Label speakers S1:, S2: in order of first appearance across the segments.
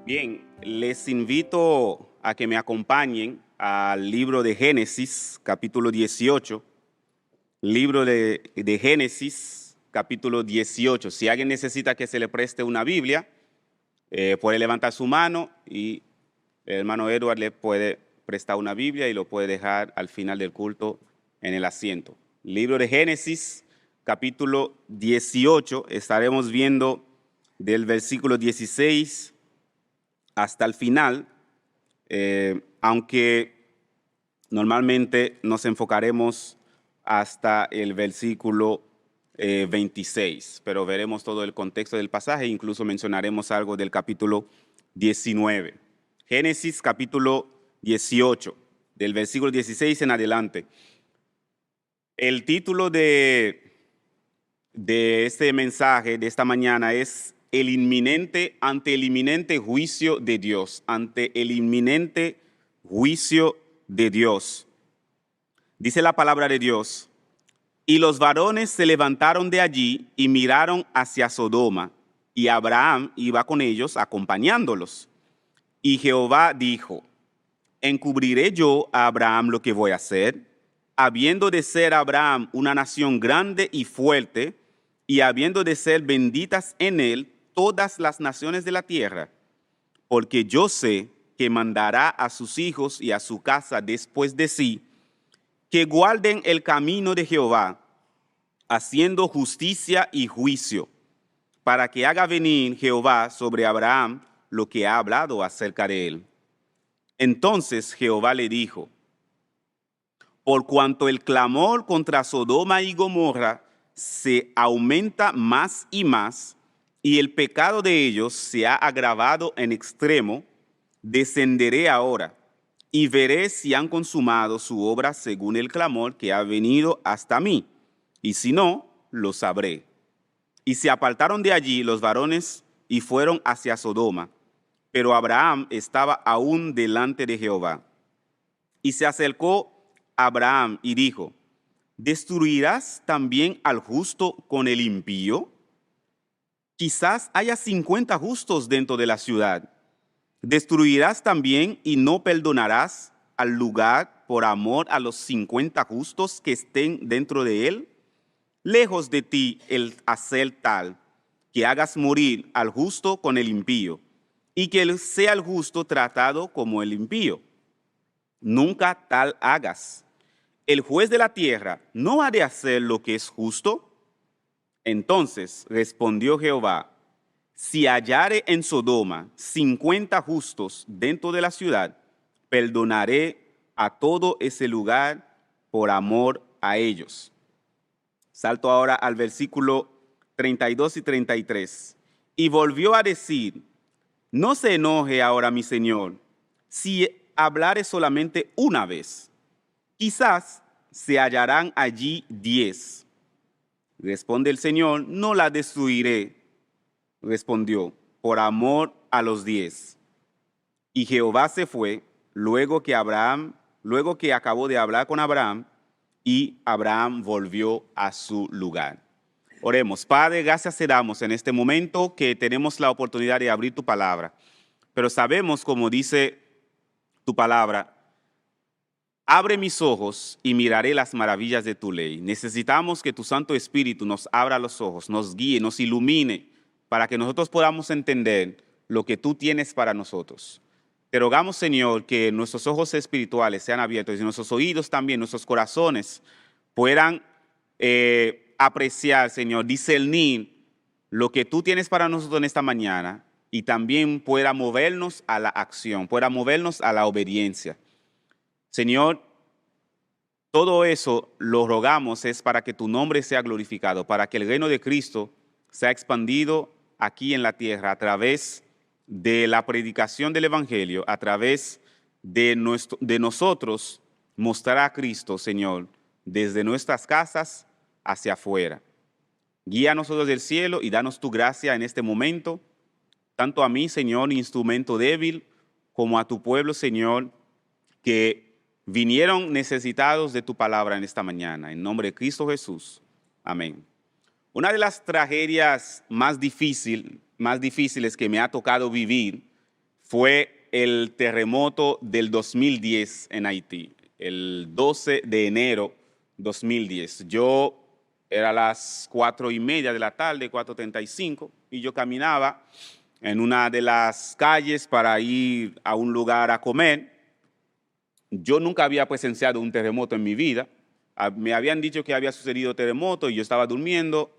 S1: Bien, les invito a que me acompañen al libro de Génesis, capítulo 18. Libro de Génesis, capítulo 18. Si alguien necesita que se le preste una Biblia, puede levantar su mano y el hermano Edward le puede prestar una Biblia y lo puede dejar al final del culto en el asiento. Libro de Génesis, capítulo 18. Estaremos viendo del versículo 16 hasta el final, aunque normalmente nos enfocaremos hasta el versículo 26, pero veremos todo el contexto del pasaje e incluso mencionaremos algo del capítulo 19. Génesis capítulo 18, del versículo 16 en adelante. El título de este mensaje de esta mañana es ante el inminente juicio de Dios, ante el inminente juicio de Dios. Dice la palabra de Dios: y los varones se levantaron de allí y miraron hacia Sodoma, y Abraham iba con ellos acompañándolos. Y Jehová dijo: ¿encubriré yo a Abraham lo que voy a hacer? Habiendo de ser Abraham una nación grande y fuerte, y habiendo de ser benditas en él todas las naciones de la tierra, porque yo sé que mandará a sus hijos y a su casa después de sí, que guarden el camino de Jehová, haciendo justicia y juicio, para que haga venir Jehová sobre Abraham lo que ha hablado acerca de él. Entonces Jehová le dijo: por cuanto el clamor contra Sodoma y Gomorra se aumenta más y más, y el pecado de ellos se ha agravado en extremo, descenderé ahora y veré si han consumado su obra según el clamor que ha venido hasta mí, y si no, lo sabré. Y se apartaron de allí los varones y fueron hacia Sodoma, pero Abraham estaba aún delante de Jehová. Y se acercó Abraham y dijo: ¿destruirás también al justo con el impío? Quizás haya 50 justos dentro de la ciudad. ¿Destruirás también y no perdonarás al lugar por amor a los 50 justos que estén dentro de él? Lejos de ti el hacer tal, que hagas morir al justo con el impío, y que sea el justo tratado como el impío. Nunca tal hagas. ¿El juez de la tierra no ha de hacer lo que es justo? Entonces respondió Jehová: si hallare en Sodoma 50 justos dentro de la ciudad, perdonaré a todo ese lugar por amor a ellos. Salto ahora al versículo 32 y 33. Y volvió a decir: no se enoje ahora mi señor, si hablare solamente una vez. Quizás se hallarán allí 10. Responde el Señor: no la destruiré. Respondió: por amor a los 10. Y Jehová se fue luego que acabó de hablar con Abraham, y Abraham volvió a su lugar. Oremos. Padre, gracias te damos en este momento que tenemos la oportunidad de abrir tu palabra, pero sabemos, como dice tu palabra, abre mis ojos y miraré las maravillas de tu ley. Necesitamos que tu Santo Espíritu nos abra los ojos, nos guíe, nos ilumine, para que nosotros podamos entender lo que tú tienes para nosotros. Te rogamos, Señor, que nuestros ojos espirituales sean abiertos y nuestros oídos también, nuestros corazones puedan apreciar, Señor, discernir lo que tú tienes para nosotros en esta mañana, y también pueda movernos a la acción, pueda movernos a la obediencia. Señor, todo eso lo rogamos es para que tu nombre sea glorificado, para que el reino de Cristo sea expandido aquí en la tierra a través de la predicación del Evangelio, a través de nosotros mostrar a Cristo, Señor, desde nuestras casas hacia afuera. Guía a nosotros del cielo y danos tu gracia en este momento, tanto a mí, Señor, instrumento débil, como a tu pueblo, Señor, que vinieron necesitados de tu palabra en esta mañana. En nombre de Cristo Jesús. Amén. Una de las tragedias más difíciles que me ha tocado vivir fue el terremoto del 2010 en Haití, el 12 de enero 2010. Yo era a las 4:30 de la tarde, 4:35, y yo caminaba en una de las calles para ir a un lugar a comer. Yo nunca había presenciado un terremoto en mi vida. Me habían dicho que había sucedido terremoto y yo estaba durmiendo.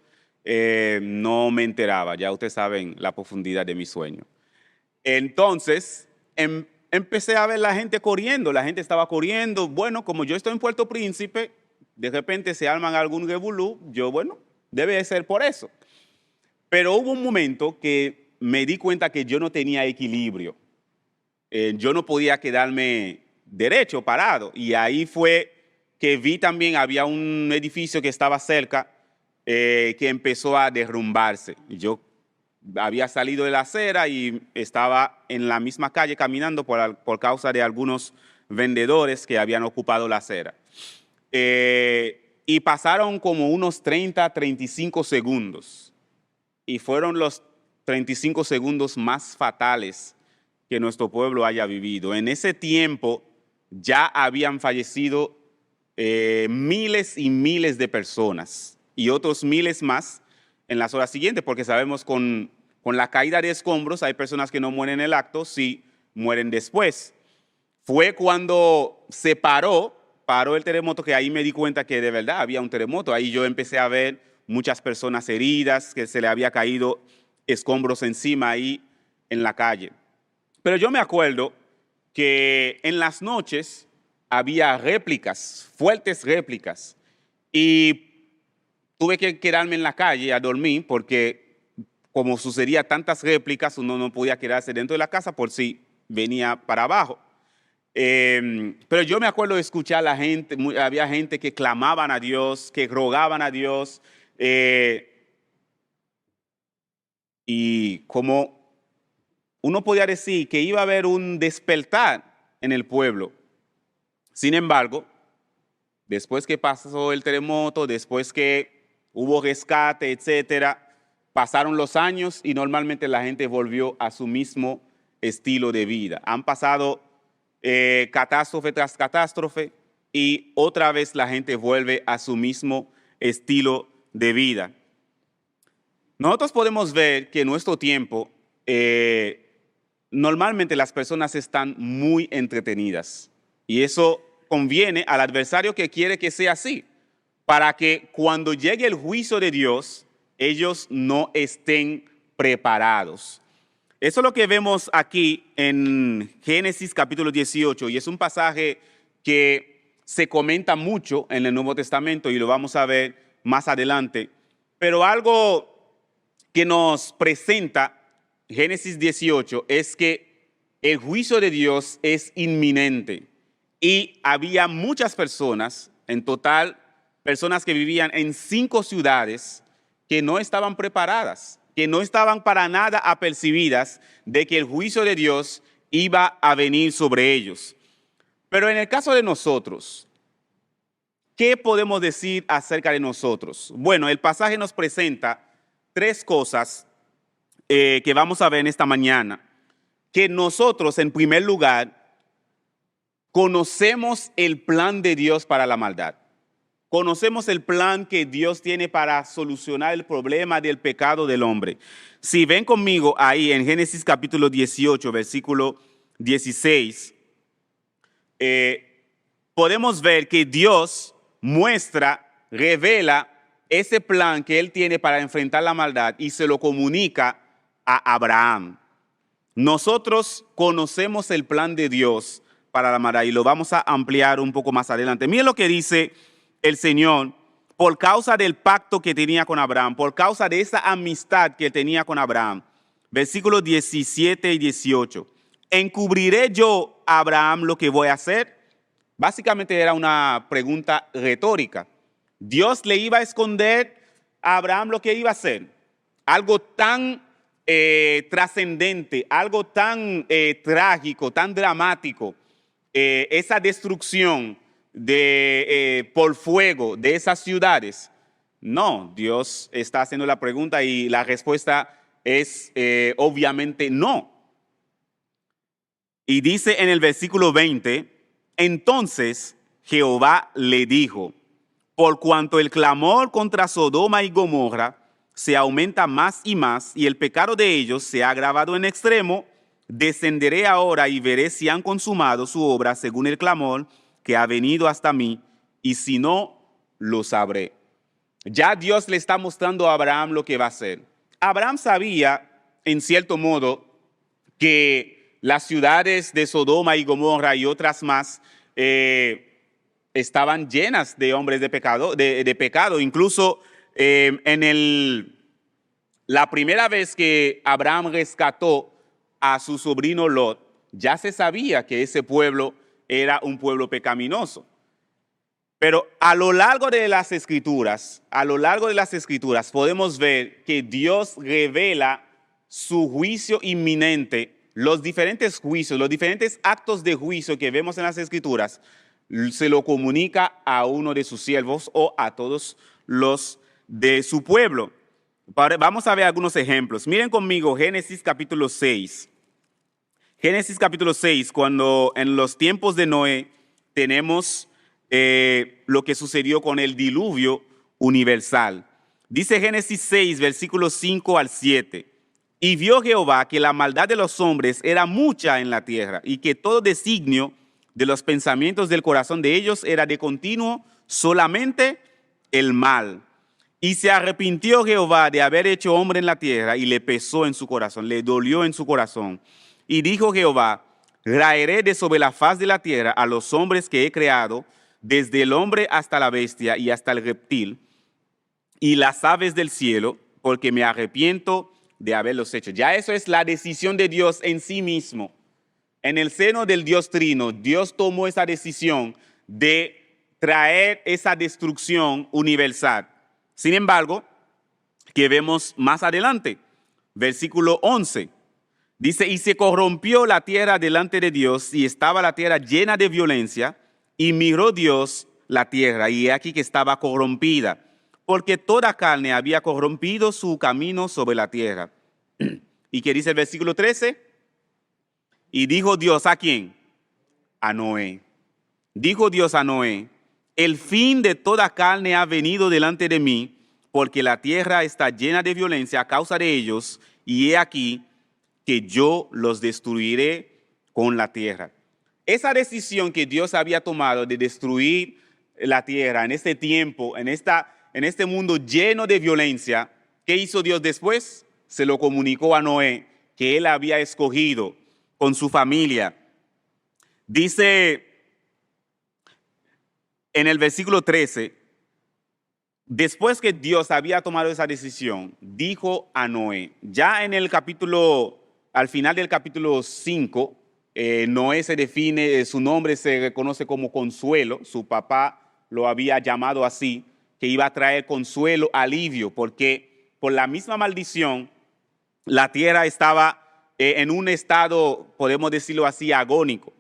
S1: No me enteraba, ya ustedes saben la profundidad de mi sueño. Entonces, empecé a ver la gente corriendo, la gente estaba corriendo. Bueno, como yo estoy en Puerto Príncipe, de repente se arman algún revolú, yo, bueno, debe ser por eso. Pero hubo un momento que me di cuenta que yo no tenía equilibrio. Yo no podía quedarme derecho, parado. Y ahí fue que vi también, había un edificio que estaba cerca que empezó a derrumbarse. Yo había salido de la acera y estaba en la misma calle caminando por causa de algunos vendedores que habían ocupado la acera. Y pasaron como unos 30, 35 segundos. Y fueron los 35 segundos más fatales que nuestro pueblo haya vivido. En ese tiempo ya habían fallecido miles y miles de personas y otros miles más en las horas siguientes, porque sabemos con la caída de escombros hay personas que no mueren en el acto, sí mueren después. Fue cuando se paró el terremoto que ahí me di cuenta que de verdad había un terremoto. Ahí yo empecé a ver muchas personas heridas, que se le había caído escombros encima ahí en la calle. Pero yo me acuerdo que en las noches había réplicas, fuertes réplicas, y tuve que quedarme en la calle a dormir porque como sucedía tantas réplicas, uno no podía quedarse dentro de la casa por si venía para abajo. Pero yo me acuerdo de escuchar a la gente, había gente que clamaban a Dios, que rogaban a Dios, y como uno podía decir que iba a haber un despertar en el pueblo. Sin embargo, después que pasó el terremoto, después que hubo rescate, etcétera, pasaron los años y normalmente la gente volvió a su mismo estilo de vida. Han pasado catástrofe tras catástrofe y otra vez la gente vuelve a su mismo estilo de vida. Nosotros podemos ver que en nuestro tiempo normalmente las personas están muy entretenidas y eso conviene al adversario que quiere que sea así, para que cuando llegue el juicio de Dios, ellos no estén preparados. Eso es lo que vemos aquí en Génesis capítulo 18 y es un pasaje que se comenta mucho en el Nuevo Testamento y lo vamos a ver más adelante. Pero algo que nos presenta Génesis 18 es que el juicio de Dios es inminente y había muchas personas, en total, personas que vivían en 5 ciudades que no estaban preparadas, que no estaban para nada apercibidas de que el juicio de Dios iba a venir sobre ellos. Pero en el caso de nosotros, ¿qué podemos decir acerca de nosotros? Bueno, el pasaje nos presenta 3 cosas que vamos a ver en esta mañana. Que nosotros, en primer lugar, conocemos el plan de Dios para la maldad. Conocemos el plan que Dios tiene para solucionar el problema del pecado del hombre. Si ven conmigo ahí en Génesis capítulo 18, versículo 16, podemos ver que Dios muestra, revela ese plan que Él tiene para enfrentar la maldad y se lo comunica a Abraham. Nosotros conocemos el plan de Dios para la maldad y lo vamos a ampliar un poco más adelante. Miren lo que dice el Señor por causa del pacto que tenía con Abraham, por causa de esa amistad que tenía con Abraham. Versículos 17 y 18. ¿Encubriré yo a Abraham lo que voy a hacer? Básicamente era una pregunta retórica. Dios le iba a esconder a Abraham lo que iba a hacer. Algo tan trascendente, algo tan trágico, tan dramático, esa destrucción por fuego de esas ciudades. No, Dios está haciendo la pregunta y la respuesta es obviamente no. Y dice en el versículo 20, entonces Jehová le dijo, por cuanto el clamor contra Sodoma y Gomorra se aumenta más y más, y el pecado de ellos se ha agravado en extremo, descenderé ahora y veré si han consumado su obra según el clamor que ha venido hasta mí, y si no, lo sabré. Ya Dios le está mostrando a Abraham lo que va a hacer. Abraham sabía, en cierto modo, que las ciudades de Sodoma y Gomorra y otras más estaban llenas de hombres de pecado. Incluso la primera vez que Abraham rescató a su sobrino Lot, ya se sabía que ese pueblo era un pueblo pecaminoso. Pero a lo largo de las escrituras, podemos ver que Dios revela su juicio inminente, los diferentes juicios, los diferentes actos de juicio que vemos en las escrituras, se lo comunica a uno de sus siervos o a todos los de su pueblo. Vamos a ver algunos ejemplos. Miren conmigo Génesis capítulo 6. Génesis capítulo 6, cuando en los tiempos de Noé tenemos lo que sucedió con el diluvio universal. Dice Génesis 6, versículos 5 al 7. Y vio Jehová que la maldad de los hombres era mucha en la tierra, y que todo designio de los pensamientos del corazón de ellos era de continuo solamente el mal. Y se arrepintió Jehová de haber hecho hombre en la tierra, y le pesó en su corazón, le dolió en su corazón. Y dijo Jehová, raeré de sobre la faz de la tierra a los hombres que he creado, desde el hombre hasta la bestia y hasta el reptil, y las aves del cielo, porque me arrepiento de haberlos hecho. Ya eso es la decisión de Dios en sí mismo. En el seno del Dios Trino, Dios tomó esa decisión de traer esa destrucción universal. Sin embargo, que vemos más adelante, versículo 11, dice, y se corrompió la tierra delante de Dios, y estaba la tierra llena de violencia, y miró Dios la tierra, y he aquí que estaba corrompida, porque toda carne había corrompido su camino sobre la tierra. ¿Y qué dice el versículo 13? Y dijo Dios, ¿a quién? A Noé. Dijo Dios a Noé, el fin de toda carne ha venido delante de mí, porque la tierra está llena de violencia a causa de ellos, y he aquí que yo los destruiré con la tierra. Esa decisión que Dios había tomado de destruir la tierra en este tiempo, en este mundo lleno de violencia, ¿qué hizo Dios después? Se lo comunicó a Noé, que él había escogido con su familia. Dice en el versículo 13, después que Dios había tomado esa decisión, dijo a Noé, ya en el capítulo, al final del capítulo 5, Noé se define, su nombre se reconoce como Consuelo, su papá lo había llamado así, que iba a traer consuelo, alivio, porque por la misma maldición, la tierra estaba en un estado, podemos decirlo así, agónico.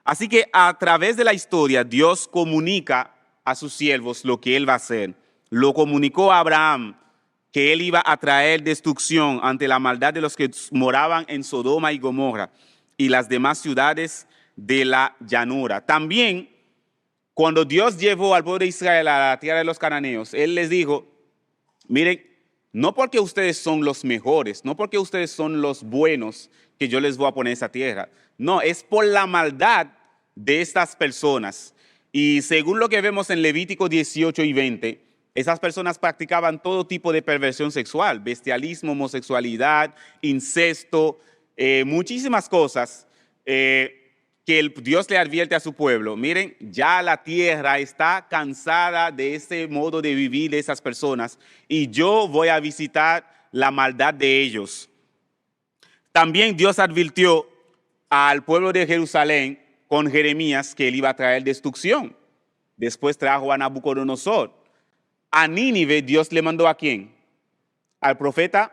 S1: Así que a través de la historia, Dios comunica a sus siervos lo que Él va a hacer. Lo comunicó a Abraham, que Él iba a traer destrucción ante la maldad de los que moraban en Sodoma y Gomorra y las demás ciudades de la llanura. También, cuando Dios llevó al pueblo de Israel a la tierra de los cananeos, Él les dijo, miren, no porque ustedes son los mejores, no porque ustedes son los buenos, que yo les voy a poner esa tierra. No, es por la maldad de estas personas. Y según lo que vemos en Levítico 18 y 20, esas personas practicaban todo tipo de perversión sexual, bestialismo, homosexualidad, incesto, muchísimas cosas que Dios le advierte a su pueblo. Miren, ya la tierra está cansada de ese modo de vivir de esas personas y yo voy a visitar la maldad de ellos. También Dios advirtió al pueblo de Jerusalén con Jeremías que él iba a traer destrucción. Después trajo a Nabucodonosor. A Nínive Dios le mandó ¿a quién? Al profeta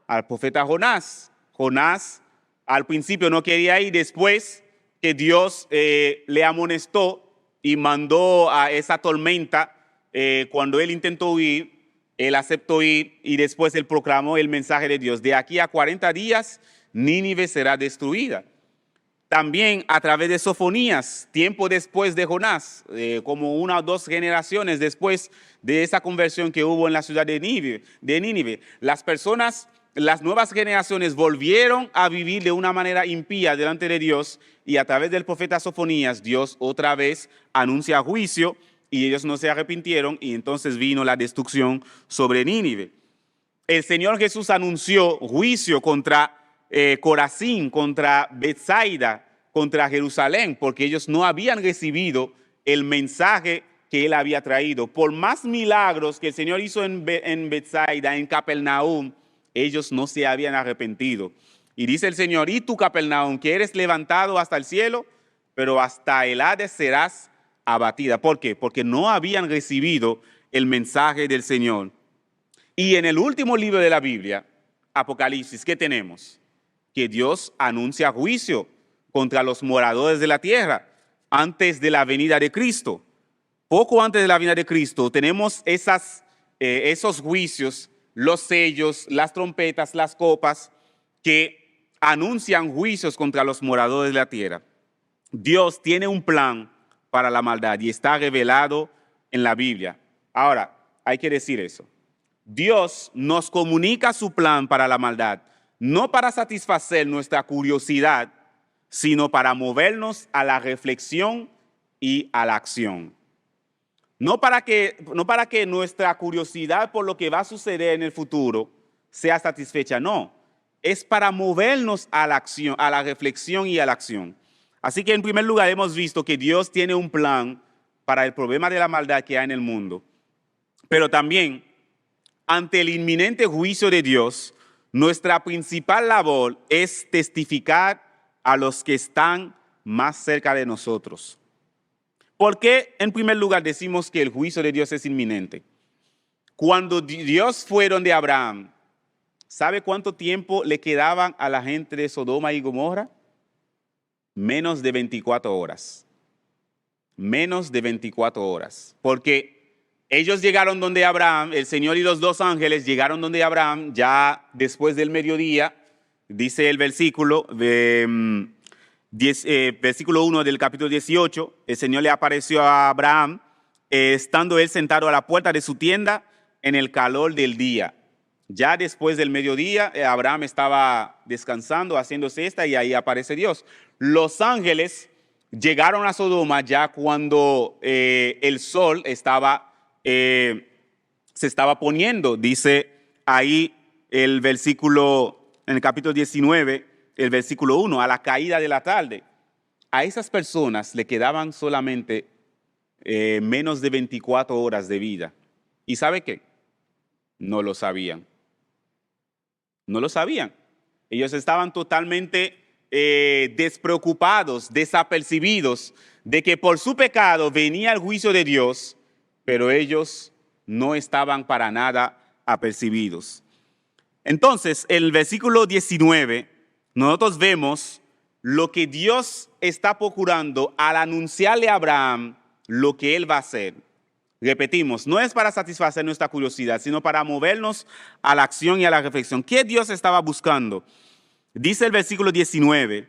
S1: Jonás. Jonás al principio no quería ir, después que Dios le amonestó y mandó a esa tormenta, cuando él intentó huir, él aceptó ir y después él proclamó el mensaje de Dios. De aquí a 40 días, Nínive será destruida. También a través de Sofonías, tiempo después de Jonás, como 1 o 2 generaciones después de esa conversión que hubo en la ciudad de Nínive, las personas, las nuevas generaciones volvieron a vivir de una manera impía delante de Dios, y a través del profeta Sofonías, Dios otra vez anuncia juicio y ellos no se arrepintieron, y entonces vino la destrucción sobre Nínive. El Señor Jesús anunció juicio contra Corazín, contra Betsaida, contra Jerusalén, porque ellos no habían recibido el mensaje que Él había traído. Por más milagros que el Señor hizo en Betsaida, en Capernaum, ellos no se habían arrepentido. Y dice el Señor: y tú, Capernaum, que eres levantado hasta el cielo, pero hasta el Hades serás abatida. ¿Por qué? Porque no habían recibido el mensaje del Señor. Y en el último libro de la Biblia, Apocalipsis, ¿qué tenemos? Que Dios anuncia juicio contra los moradores de la tierra antes de la venida de Cristo. Poco antes de la venida de Cristo tenemos esos juicios, los sellos, las trompetas, las copas, que anuncian juicios contra los moradores de la tierra. Dios tiene un plan para la maldad y está revelado en la Biblia. Ahora, hay que decir eso. Dios nos comunica su plan para la maldad, no para satisfacer nuestra curiosidad, sino para movernos a la reflexión y a la acción. No para que nuestra curiosidad por lo que va a suceder en el futuro sea satisfecha, no. Es para movernos a la acción, a la reflexión y a la acción. Así que en primer lugar hemos visto que Dios tiene un plan para el problema de la maldad que hay en el mundo, pero también ante el inminente juicio de Dios, nuestra principal labor es testificar a los que están más cerca de nosotros. ¿Por qué en primer lugar decimos que el juicio de Dios es inminente? Cuando Dios fue donde Abraham, ¿sabe cuánto tiempo le quedaban a la gente de Sodoma y Gomorra? Menos de 24 horas. Menos de 24 horas. Porque ellos llegaron donde Abraham, el Señor y los 2 ángeles llegaron donde Abraham ya después del mediodía. Dice el versículo, versículo 1 del capítulo 18, el Señor le apareció a Abraham estando él sentado a la puerta de su tienda en el calor del día. Ya después del mediodía, Abraham estaba descansando, haciendo siesta, y ahí aparece Dios. Los ángeles llegaron a Sodoma ya cuando el sol se estaba poniendo. Dice ahí el versículo, en el capítulo 19, el versículo 1, a la caída de la tarde. A esas personas le quedaban solamente menos de 24 horas de vida. ¿Y sabe qué? No lo sabían. No lo sabían. Ellos estaban totalmente despreocupados, desapercibidos de que por su pecado venía el juicio de Dios, pero ellos no estaban para nada apercibidos. Entonces, en el versículo 19, nosotros vemos lo que Dios está procurando al anunciarle a Abraham lo que él va a hacer. Repetimos, no es para satisfacer nuestra curiosidad, sino para movernos a la acción y a la reflexión. ¿Qué Dios estaba buscando? Dice el versículo 18,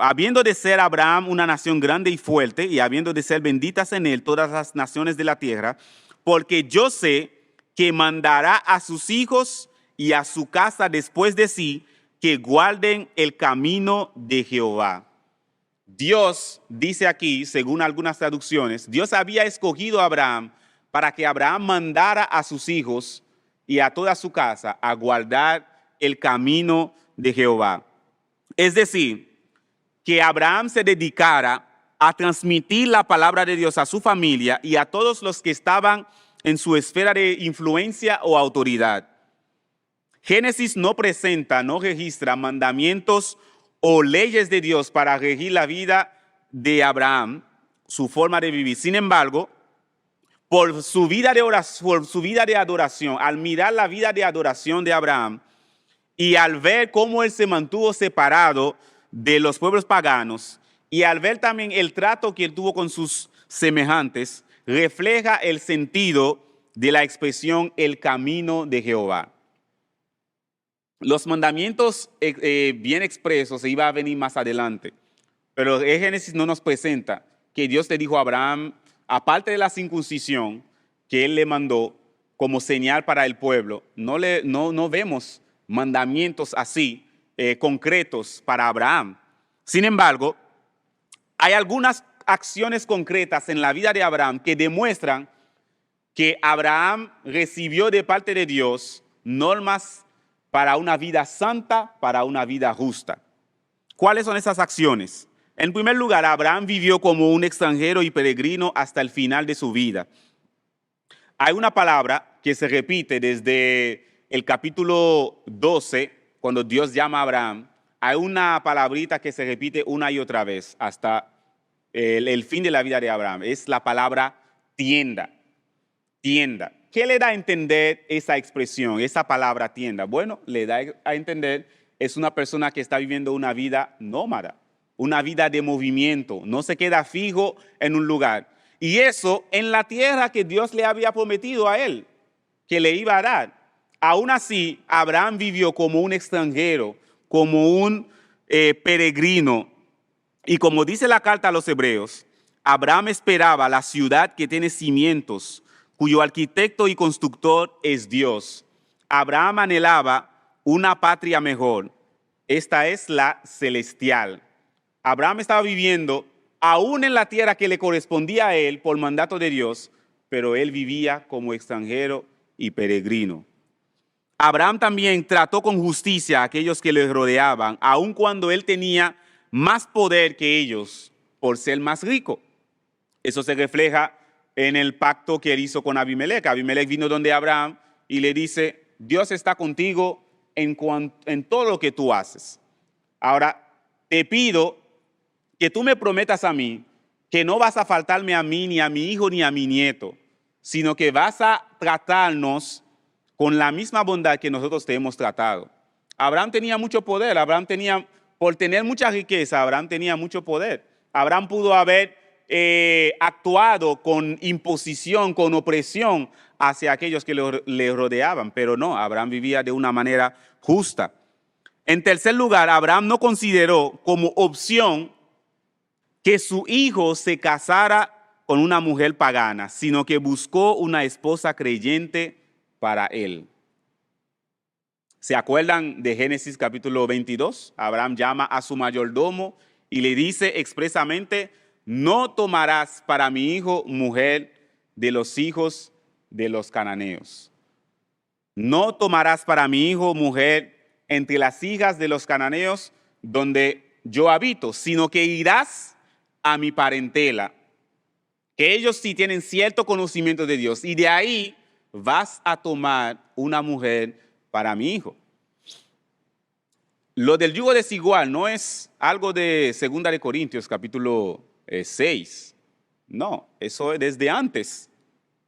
S1: habiendo de ser Abraham una nación grande y fuerte, y habiendo de ser benditas en él todas las naciones de la tierra, porque yo sé que mandará a sus hijos y a su casa después de sí, que guarden el camino de Jehová. Dios dice aquí, según algunas traducciones, Dios había escogido a Abraham para que Abraham mandara a sus hijos y a toda su casa a guardar el camino de Jehová. Es decir, que Abraham se dedicara a transmitir la palabra de Dios a su familia y a todos los que estaban en su esfera de influencia o autoridad. Génesis no registra mandamientos o leyes de Dios para regir la vida de Abraham, su forma de vivir. Sin embargo, por su vida de adoración, al mirar la vida de adoración de Abraham y al ver cómo él se mantuvo separado de los pueblos paganos y al ver también el trato que él tuvo con sus semejantes, refleja el sentido de la expresión el camino de Jehová. Los mandamientos bien expresos se iba a venir más adelante. Pero el Génesis no nos presenta que Dios le dijo a Abraham, aparte de la circuncisión que él le mandó como señal para el pueblo, no vemos mandamientos así concretos para Abraham. Sin embargo, hay algunas acciones concretas en la vida de Abraham que demuestran que Abraham recibió de parte de Dios normas para una vida santa, para una vida justa. ¿Cuáles son esas acciones? En primer lugar, Abraham vivió como un extranjero y peregrino hasta el final de su vida. Hay una palabra que se repite desde el capítulo 12, cuando Dios llama a Abraham. Hay una palabrita que se repite una y otra vez hasta el fin de la vida de Abraham. Es la palabra tienda. Tienda. ¿Qué le da a entender esa expresión, esa palabra tienda? Bueno, le da a entender es una persona que está viviendo una vida nómada, una vida de movimiento, no se queda fijo en un lugar. Y eso en la tierra que Dios le había prometido a él, que le iba a dar. Aún así, Abraham vivió como un extranjero, como un peregrino. Y como dice la carta a los Hebreos, Abraham esperaba la ciudad que tiene cimientos, cuyo arquitecto y constructor es Dios. Abraham anhelaba una patria mejor. Esta es la celestial. Abraham estaba viviendo aún en la tierra que le correspondía a él por mandato de Dios, pero él vivía como extranjero y peregrino. Abraham también trató con justicia a aquellos que le rodeaban, aun cuando él tenía más poder que ellos por ser más rico. Eso se refleja en el pacto que él hizo con Abimelech. Abimelech vino donde Abraham y le dice, Dios está contigo en todo lo que tú haces. Ahora, te pido que tú me prometas a mí que no vas a faltarme a mí, ni a mi hijo, ni a mi nieto, sino que vas a tratarnos con la misma bondad que nosotros te hemos tratado. Abraham tenía mucho poder, por tener mucha riqueza, Abraham tenía mucho poder. Abraham pudo haber actuado con imposición, con opresión hacia aquellos que le rodeaban, pero no, Abraham vivía de una manera justa. En tercer lugar, Abraham no consideró como opción que su hijo se casara con una mujer pagana, sino que buscó una esposa creyente para él. ¿Se acuerdan de Génesis capítulo 22? Abraham llama a su mayordomo y le dice expresamente, no tomarás para mi hijo mujer de los hijos de los cananeos. No tomarás para mi hijo mujer entre las hijas de los cananeos donde yo habito, sino que irás a mi parentela, que ellos sí tienen cierto conocimiento de Dios, y de ahí vas a tomar una mujer para mi hijo. Lo del yugo desigual no es algo de 2 de Corintios capítulo 6. No, eso es desde antes.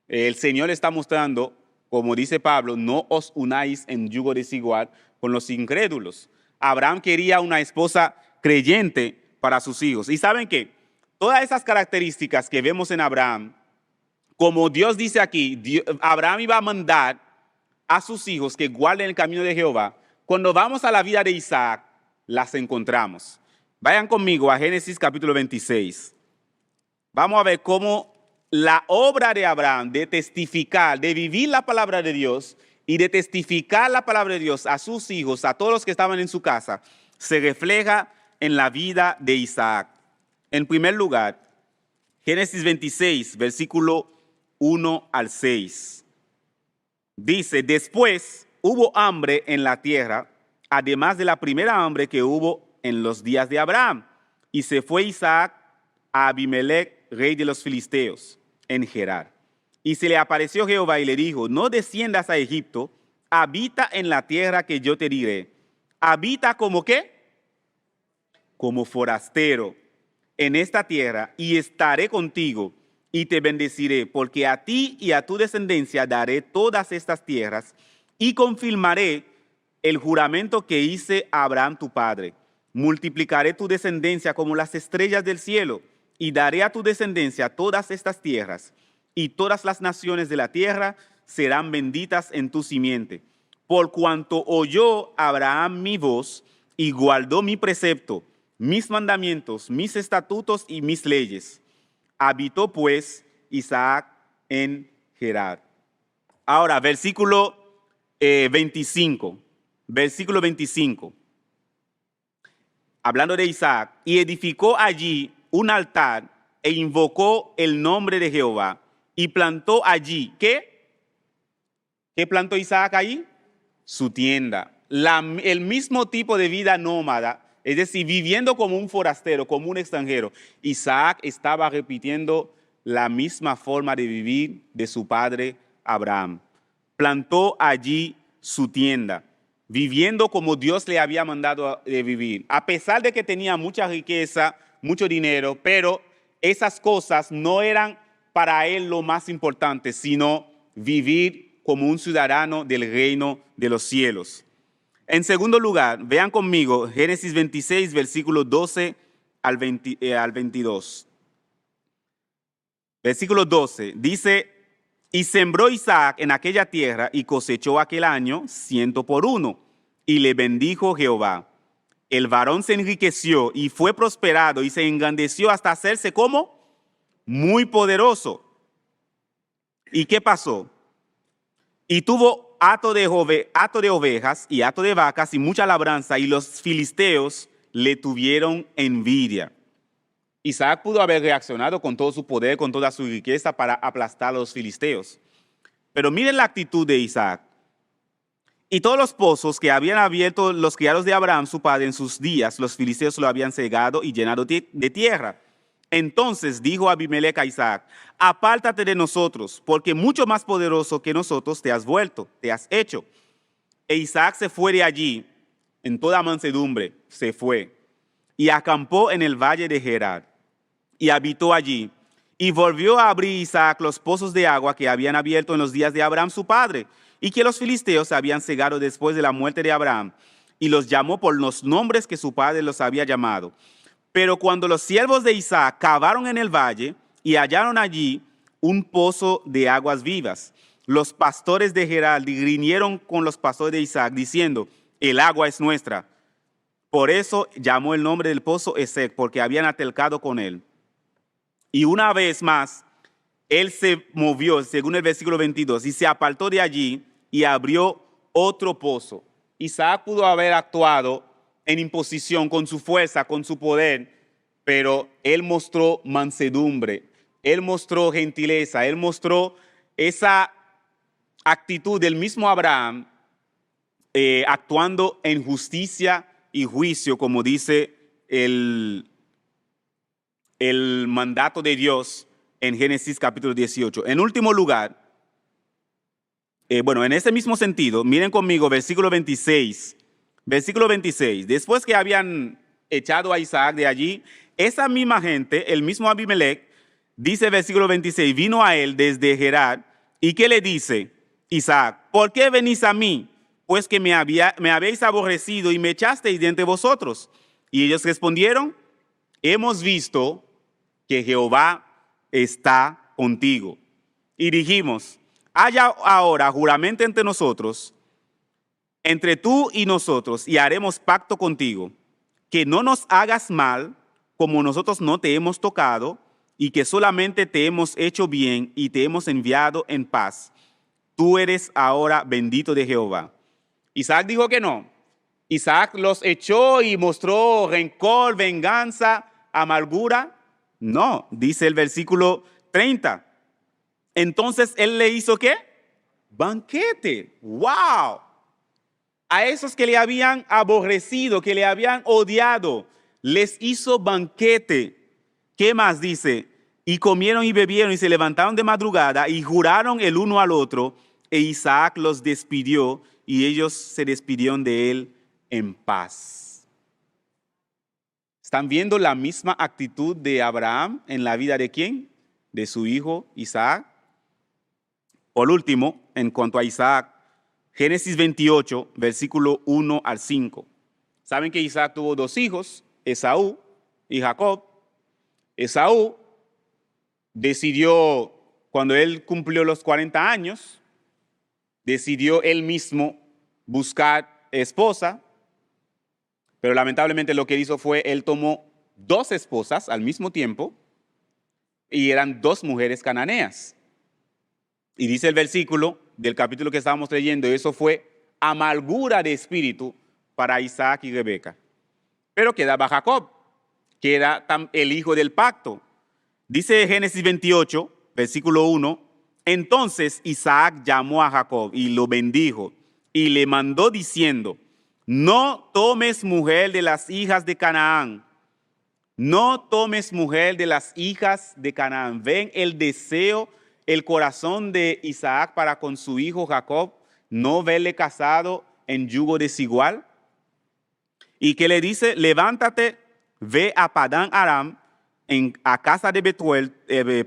S1: El Señor está mostrando, como dice Pablo, no os unáis en yugo desigual con los incrédulos. Abraham quería una esposa creyente para sus hijos. Y ¿saben qué? Todas esas características que vemos en Abraham, como Dios dice aquí, Abraham iba a mandar a sus hijos que guarden el camino de Jehová. Cuando vamos a la vida de Isaac, las encontramos. Vayan conmigo a Génesis capítulo 26. Vamos a ver cómo la obra de Abraham de testificar, de vivir la palabra de Dios y de testificar la palabra de Dios a sus hijos, a todos los que estaban en su casa, se refleja en la vida de Isaac. En primer lugar, Génesis 26, versículo 1 al 6. Dice, después hubo hambre en la tierra, además de la primera hambre que hubo en los días de Abraham. Y se fue Isaac a Abimelech, rey de los filisteos, en Gerar. Y se le apareció Jehová y le dijo, no desciendas a Egipto, habita en la tierra que yo te diré. Habita como ¿qué? Como forastero en esta tierra, y estaré contigo y te bendeciré, porque a ti y a tu descendencia daré todas estas tierras, y confirmaré el juramento que hice a Abraham tu padre. Multiplicaré tu descendencia como las estrellas del cielo, y daré a tu descendencia todas estas tierras, y todas las naciones de la tierra serán benditas en tu simiente. por cuanto oyó Abraham mi voz y guardó mi precepto, mis mandamientos, mis estatutos y mis leyes. Habitó pues Isaac en Gerar. Ahora, versículo 25. Versículo 25. Hablando de Isaac, y edificó allí un altar e invocó el nombre de Jehová y plantó allí, ¿qué? ¿Qué plantó Isaac allí? Su tienda. El mismo tipo de vida nómada, es decir, viviendo como un forastero, como un extranjero. Isaac estaba repitiendo la misma forma de vivir de su padre Abraham. Plantó allí su tienda, viviendo como Dios le había mandado vivir. A pesar de que tenía mucha riqueza, mucho dinero, pero esas cosas no eran para él lo más importante, sino vivir como un ciudadano del reino de los cielos. En segundo lugar, vean conmigo Génesis 26, versículos 12 al 22. Versículo 12 dice: y sembró Isaac en aquella tierra y cosechó aquel año 100 por 1, y le bendijo Jehová. El varón se enriqueció y fue prosperado y se engrandeció hasta hacerse como muy poderoso. ¿Y qué pasó? Y tuvo hato de ovejas y hato de vacas y mucha labranza, y los filisteos le tuvieron envidia. Isaac pudo haber reaccionado con todo su poder, con toda su riqueza para aplastar a los filisteos. Pero miren la actitud de Isaac. Y todos los pozos que habían abierto los criados de Abraham, su padre, en sus días, los filisteos lo habían cegado y llenado de tierra. Entonces dijo Abimelec a Isaac: apártate de nosotros, porque mucho más poderoso que nosotros te has vuelto, te has hecho. E Isaac se fue de allí, en toda mansedumbre, se fue, y acampó en el valle de Gerar, y habitó allí. Y volvió a abrir Isaac los pozos de agua que habían abierto en los días de Abraham su padre, y que los filisteos habían cegado después de la muerte de Abraham, y los llamó por los nombres que su padre los había llamado. Pero cuando los siervos de Isaac cavaron en el valle y hallaron allí un pozo de aguas vivas, los pastores de Gerar riñeron con los pastores de Isaac, diciendo: el agua es nuestra. Por eso llamó el nombre del pozo Esek, porque habían altercado con él. Y una vez más, él se movió, según el versículo 22, y se apartó de allí y abrió otro pozo. Isaac pudo haber actuado en imposición, con su fuerza, con su poder, pero él mostró mansedumbre, él mostró gentileza, él mostró esa actitud del mismo Abraham, actuando en justicia y juicio, como dice el mandato de Dios en Génesis capítulo 18. En último lugar, en ese mismo sentido, miren conmigo versículo 26. Versículo 26. Después que habían echado a Isaac de allí, esa misma gente, el mismo Abimelec, dice versículo 26, vino a él desde Gerar, y ¿qué le dice Isaac? ¿Por qué venís a mí? Pues que me habéis aborrecido y me echasteis de entre vosotros. Y ellos respondieron: hemos visto que Jehová está contigo. Y dijimos: haya ahora juramento entre nosotros, entre tú y nosotros, y haremos pacto contigo, que no nos hagas mal, como nosotros no te hemos tocado, y que solamente te hemos hecho bien y te hemos enviado en paz. Tú eres ahora bendito de Jehová. Isaac dijo que no. Isaac los echó y mostró rencor, venganza, amargura. No, dice el versículo 30. Entonces él le hizo ¿qué? Banquete. ¡Wow! A esos que le habían aborrecido, que le habían odiado, les hizo banquete. ¿Qué más dice? Y comieron y bebieron y se levantaron de madrugada y juraron el uno al otro, e Isaac los despidió y ellos se despidieron de él en paz. ¿Están viendo la misma actitud de Abraham en la vida de quién? De su hijo Isaac. Por último, en cuanto a Isaac, Génesis 28, versículo 1 al 5. Saben que Isaac tuvo dos hijos, Esaú y Jacob. Esaú decidió, cuando él cumplió los 40 años, decidió él mismo buscar esposa, pero lamentablemente lo que hizo fue, él tomó 2 esposas al mismo tiempo y eran 2 mujeres cananeas. Y dice el versículo del capítulo que estábamos leyendo, eso fue amargura de espíritu para Isaac y Rebeca. Pero quedaba Jacob, que era el hijo del pacto. Dice Génesis 28, versículo 1, entonces Isaac llamó a Jacob y lo bendijo y le mandó diciendo, no tomes mujer de las hijas de Canaán, no tomes mujer de las hijas de Canaán. Ven el deseo, el corazón de Isaac para con su hijo Jacob, no verle casado en yugo desigual. Y que le dice, levántate, ve a Padán Aram, a casa de Betuel,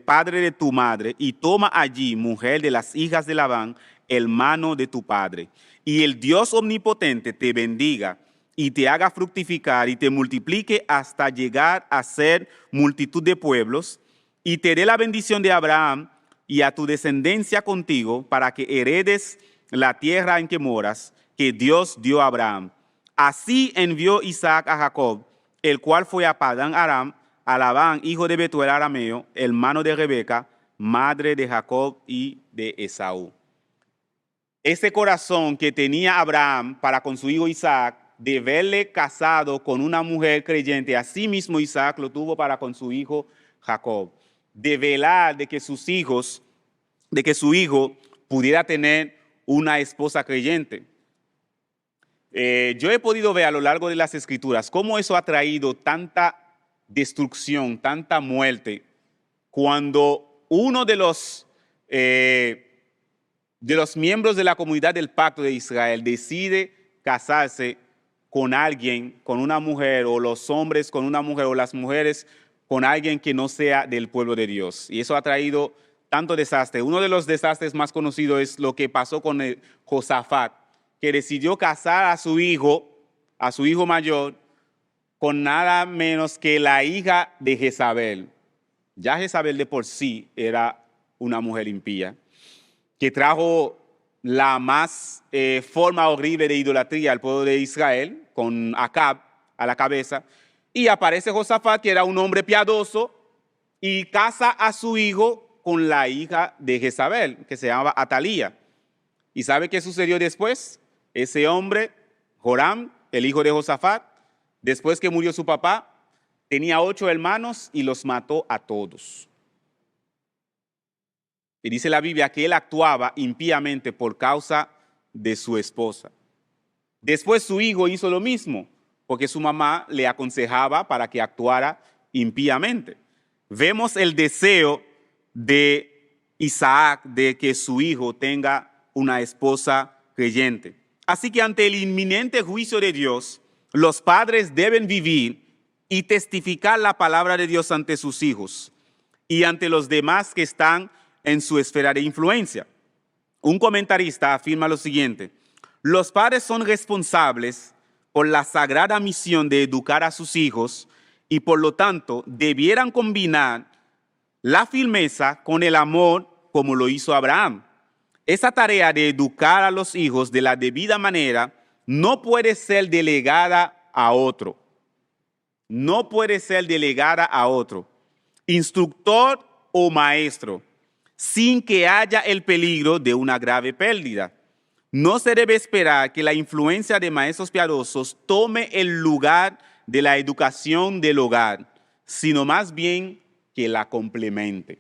S1: padre de tu madre, y toma allí mujer de las hijas de Labán, hermano de tu padre. Y el Dios omnipotente te bendiga y te haga fructificar y te multiplique hasta llegar a ser multitud de pueblos, y te dé la bendición de Abraham y a tu descendencia contigo, para que heredes la tierra en que moras, que Dios dio a Abraham. Así envió Isaac a Jacob, el cual fue a Padán Aram, a Labán, hijo de Betuel arameo, hermano de Rebeca, madre de Jacob y de Esaú. Ese corazón que tenía Abraham para con su hijo Isaac, de verle casado con una mujer creyente, así mismo Isaac lo tuvo para con su hijo Jacob, de velar de que su hijo pudiera tener una esposa creyente. Yo he podido ver a lo largo de las Escrituras cómo eso ha traído tanta destrucción, tanta muerte, cuando uno de los miembros de la comunidad del pacto de Israel decide casarse con alguien, con una mujer, o los hombres con una mujer, o las mujeres con alguien que no sea del pueblo de Dios. Y eso ha traído tanto desastre. Uno de los desastres más conocidos es lo que pasó con Josafat, que decidió casar a su hijo mayor, con nada menos que la hija de Jezabel. Ya Jezabel de por sí era una mujer impía, que trajo la más forma horrible de idolatría al pueblo de Israel, con Acab a la cabeza, y aparece Josafat, que era un hombre piadoso, y casa a su hijo con la hija de Jezabel, que se llamaba Atalía. ¿Y sabe qué sucedió después? Ese hombre, Joram, el hijo de Josafat, después que murió su papá, tenía 8 hermanos y los mató a todos. Y dice la Biblia que él actuaba impíamente por causa de su esposa. Después su hijo hizo lo mismo, porque su mamá le aconsejaba para que actuara impíamente. Vemos el deseo de Isaac de que su hijo tenga una esposa creyente. Así que ante el inminente juicio de Dios, los padres deben vivir y testificar la palabra de Dios ante sus hijos y ante los demás que están en su esfera de influencia. Un comentarista afirma lo siguiente: los padres son responsables por la sagrada misión de educar a sus hijos y por lo tanto debieran combinar la firmeza con el amor como lo hizo Abraham. Esa tarea de educar a los hijos de la debida manera no puede ser delegada a otro. No puede ser delegada a otro, instructor o maestro, sin que haya el peligro de una grave pérdida. No se debe esperar que la influencia de maestros piadosos tome el lugar de la educación del hogar, sino más bien que la complemente.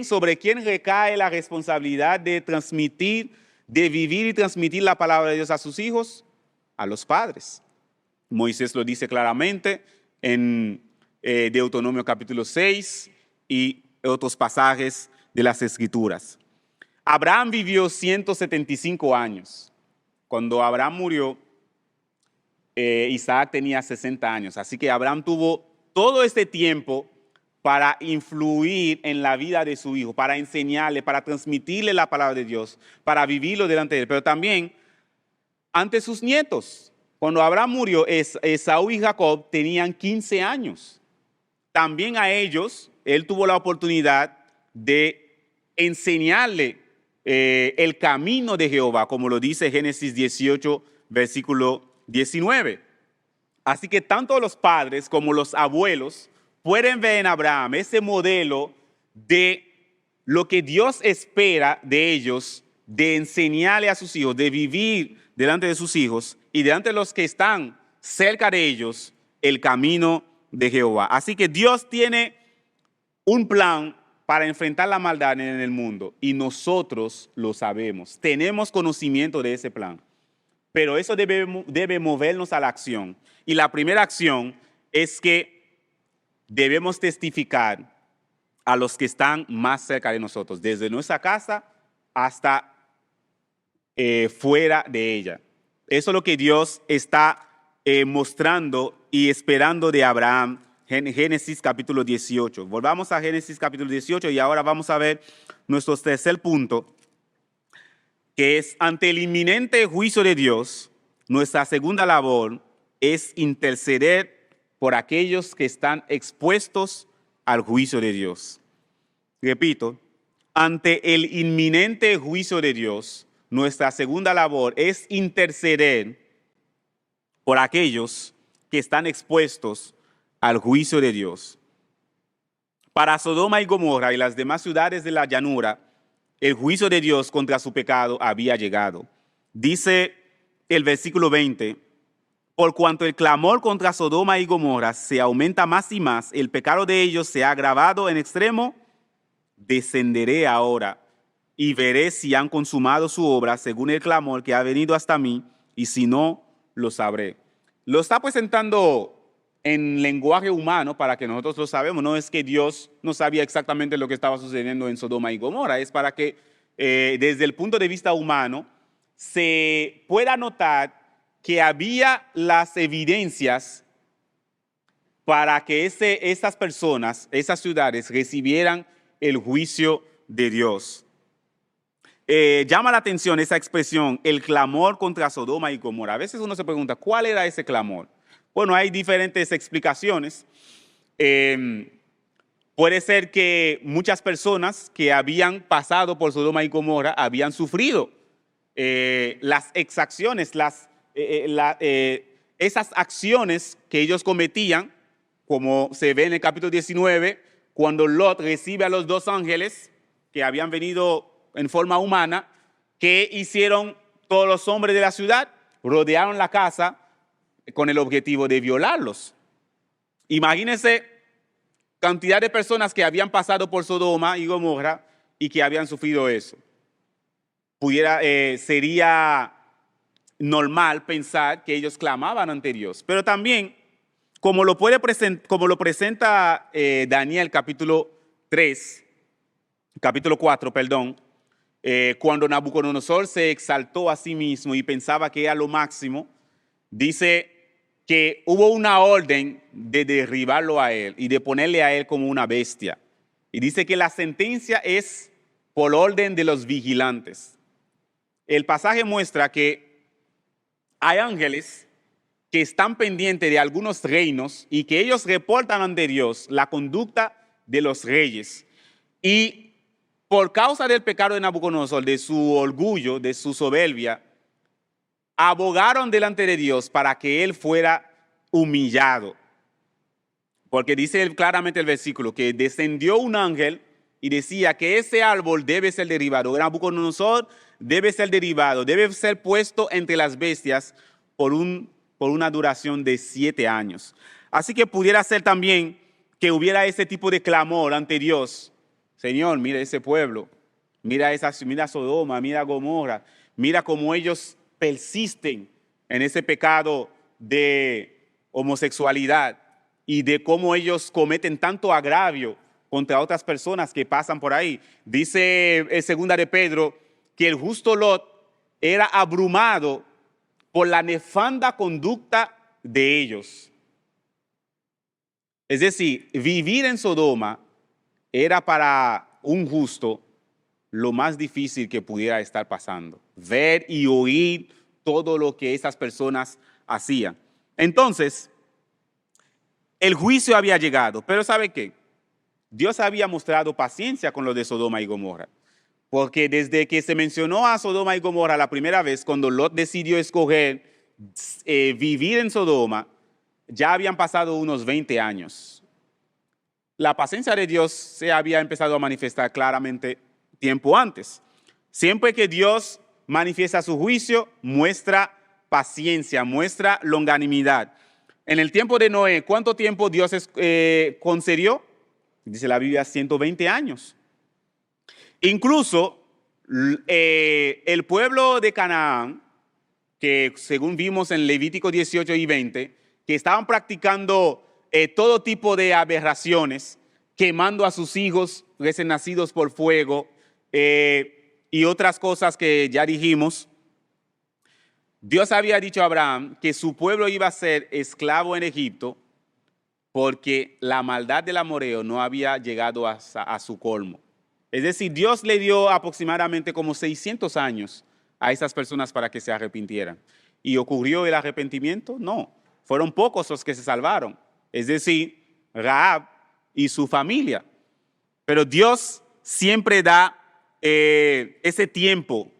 S1: ¿Sobre quién recae la responsabilidad de transmitir, de vivir y transmitir la palabra de Dios a sus hijos? A los padres. Moisés lo dice claramente en Deuteronomio capítulo 6 y otros pasajes de las Escrituras. Abraham vivió 175 años. Cuando Abraham murió, Isaac tenía 60 años. Así que Abraham tuvo todo este tiempo para influir en la vida de su hijo, para enseñarle, para transmitirle la palabra de Dios, para vivirlo delante de él, pero también ante sus nietos. Cuando Abraham murió, Esaú y Jacob tenían 15 años. También a ellos, él tuvo la oportunidad de enseñarle el camino de Jehová, como lo dice Génesis 18, versículo 19. Así que tanto los padres como los abuelos pueden ver en Abraham ese modelo de lo que Dios espera de ellos, de enseñarle a sus hijos, de vivir delante de sus hijos y delante de los que están cerca de ellos, el camino de Jehová. Así que Dios tiene un plan para enfrentar la maldad en el mundo y nosotros lo sabemos, tenemos conocimiento de ese plan, pero eso debe movernos a la acción. Y la primera acción es que debemos testificar a los que están más cerca de nosotros, desde nuestra casa hasta fuera de ella. Eso es lo que Dios está mostrando y esperando de Abraham en Génesis capítulo 18. Volvamos a Génesis capítulo 18 y ahora vamos a ver nuestro tercer punto, que es ante el inminente juicio de Dios, nuestra segunda labor es interceder por aquellos que están expuestos al juicio de Dios. Repito, ante el inminente juicio de Dios, nuestra segunda labor es interceder por aquellos que están expuestos al juicio de Dios. Para Sodoma y Gomorra y las demás ciudades de la llanura, el juicio de Dios contra su pecado había llegado. Dice el versículo 20, por cuanto el clamor contra Sodoma y Gomorra se aumenta más y más, el pecado de ellos se ha agravado en extremo, descenderé ahora y veré si han consumado su obra según el clamor que ha venido hasta mí, y si no, lo sabré. Lo está presentando en lenguaje humano para que nosotros lo sabemos. No es que Dios no sabía exactamente lo que estaba sucediendo en Sodoma y Gomorra, es para que desde el punto de vista humano se pueda notar que había las evidencias para que esas personas, esas ciudades recibieran el juicio de Dios. Llama la atención esa expresión, el clamor contra Sodoma y Gomorra. A veces uno se pregunta, ¿cuál era ese clamor? Bueno, hay diferentes explicaciones. Puede ser que muchas personas que habían pasado por Sodoma y Gomorra habían sufrido las exacciones, esas acciones que ellos cometían, como se ve en el capítulo 19, cuando Lot recibe a los dos ángeles que habían venido en forma humana, que hicieron todos los hombres de la ciudad, rodearon la casa con el objetivo de violarlos. Imagínense cantidad de personas que habían pasado por Sodoma y Gomorra y que habían sufrido eso. Sería normal pensar que ellos clamaban ante Dios, pero también, como lo presenta Daniel capítulo 4, cuando Nabucodonosor se exaltó a sí mismo y pensaba que era lo máximo, dice que hubo una orden de derribarlo a él y de ponerle a él como una bestia. Y dice que la sentencia es por orden de los vigilantes. El pasaje muestra que hay ángeles que están pendientes de algunos reinos y que ellos reportan ante Dios la conducta de los reyes. Y por causa del pecado de Nabucodonosor, de su orgullo, de su soberbia, abogaron delante de Dios para que él fuera humillado. Porque dice claramente el versículo que descendió un ángel y decía que ese árbol debe ser derribado. Nabucodonosor debe ser derribado, debe ser puesto entre las bestias por una duración de 7 años. Así que pudiera ser también que hubiera ese tipo de clamor ante Dios. Señor, mira ese pueblo, mira Sodoma, mira Gomorra, mira cómo ellos persisten en ese pecado de homosexualidad y de cómo ellos cometen tanto agravio contra otras personas que pasan por ahí. Dice en 2 de Pedro que el justo Lot era abrumado por la nefanda conducta de ellos. Es decir, vivir en Sodoma era para un justo lo más difícil que pudiera estar pasando. Ver y oír todo lo que esas personas hacían. Entonces, el juicio había llegado. Pero ¿sabe qué? Dios había mostrado paciencia con los de Sodoma y Gomorra. Porque desde que se mencionó a Sodoma y Gomorra la primera vez, cuando Lot decidió escoger vivir en Sodoma, ya habían pasado unos 20 años. La paciencia de Dios se había empezado a manifestar claramente tiempo antes. Siempre que Dios manifiesta su juicio, muestra paciencia, muestra longanimidad. En el tiempo de Noé, ¿cuánto tiempo Dios concedió? Dice la Biblia, 120 años. Incluso el pueblo de Canaán, que según vimos en Levítico 18 y 20, que estaban practicando todo tipo de aberraciones, quemando a sus hijos recién nacidos por fuego y otras cosas que ya dijimos. Dios había dicho a Abraham que su pueblo iba a ser esclavo en Egipto porque la maldad del amorreo no había llegado a su colmo. Es decir, Dios le dio aproximadamente como 600 años a esas personas para que se arrepintieran. ¿Y ocurrió el arrepentimiento? No, fueron pocos los que se salvaron. Es decir, Rahab y su familia. Pero Dios siempre da ese tiempo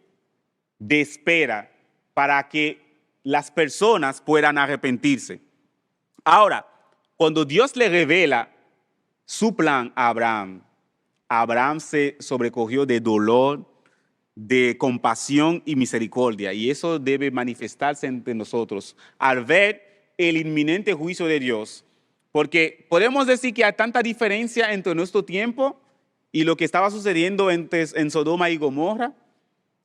S1: de espera para que las personas puedan arrepentirse. Ahora, cuando Dios le revela su plan a Abraham, Abraham se sobrecogió de dolor, de compasión y misericordia. Y eso debe manifestarse entre nosotros al ver el inminente juicio de Dios. Porque podemos decir que hay tanta diferencia entre nuestro tiempo y lo que estaba sucediendo en Sodoma y Gomorra.